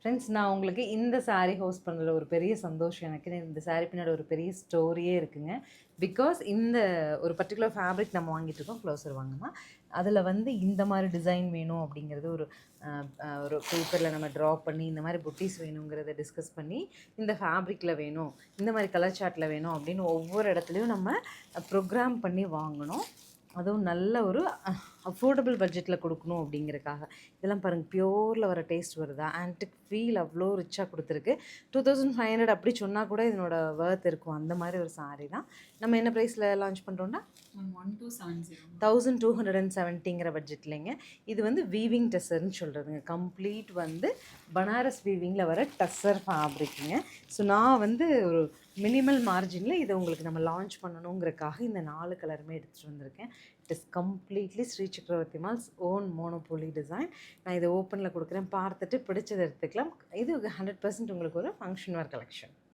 Friends, நான் உங்களுக்கு இந்த சாரீ ஹோஸ்ட் பண்ணுறதுல ஒரு பெரிய சந்தோஷம் எனக்கு. இந்த சாரீ பின்னாடி ஒரு பெரிய ஸ்டோரியே இருக்குங்க. பிகாஸ் இந்த ஒரு பர்டிகுலர் ஃபேப்ரிக் நம்ம வாங்கிட்டு இருக்கோம். க்ளோஸர் வாங்கினா அதில் வந்து இந்த மாதிரி டிசைன் வேணும் அப்படிங்கிறது ஒரு பேப்பரில் நம்ம ட்ரா பண்ணி இந்த மாதிரி புட்டீஸ் வேணுங்கிறத டிஸ்கஸ் பண்ணி இந்த ஃபேப்ரிக்கில் வேணும், இந்த மாதிரி கலர் சார்ட்டில் வேணும் அப்படின்னு ஒவ்வொரு இடத்துலையும் நம்ம ப்ரோக்ராம் பண்ணி வாங்கணும். அதுவும் நல்ல ஒரு அஃபோர்டபுள் பட்ஜெட்டில் கொடுக்கணும் அப்படிங்கிறக்காக. இதெல்லாம் பாருங்கள், பியோரில் வர டேஸ்ட் வருதா, ஆன்டிக் ஃபீல் அவ்வளோ ரிச்சாக கொடுத்துருக்கு. 2500 அப்படி சொன்னால் கூட இதனோட ஒர்த் இருக்கும். அந்த மாதிரி ஒரு சாரீ தான். நம்ம என்ன ப்ரைஸில் லான்ச் பண்ணுறோன்னா 1270ங்கிற பட்ஜெட்லைங்க. இது வந்து வீவிங் டெஸ்ஸர்னு சொல்கிறதுங்க. கம்ப்ளீட் வந்து பனாரஸ் வீவிங்கில் வர டஸ்ஸர் ஃபேப்ரிக்குங்க. ஸோ நான் வந்து ஒரு மினிமல் மார்ஜினில் இதை உங்களுக்கு நம்ம லான்ச் பண்ணணுங்கிறக்காக இந்த 4 கலருமே எடுத்துகிட்டு வந்திருக்கேன். இட் இஸ் கம்ப்ளீட்லி ஸ்ரீ சக்கரவர்த்தி மால்ஸ் ஓன் மோனோபோலி டிசைன். நான் இதை ஓப்பனில் கொடுக்குறேன், பார்த்துட்டு பிடிச்சதை எடுத்துக்கலாம். இது 100% உங்களுக்கு ஒரு ஃபங்க்ஷன் வேர் கலெக்ஷன்.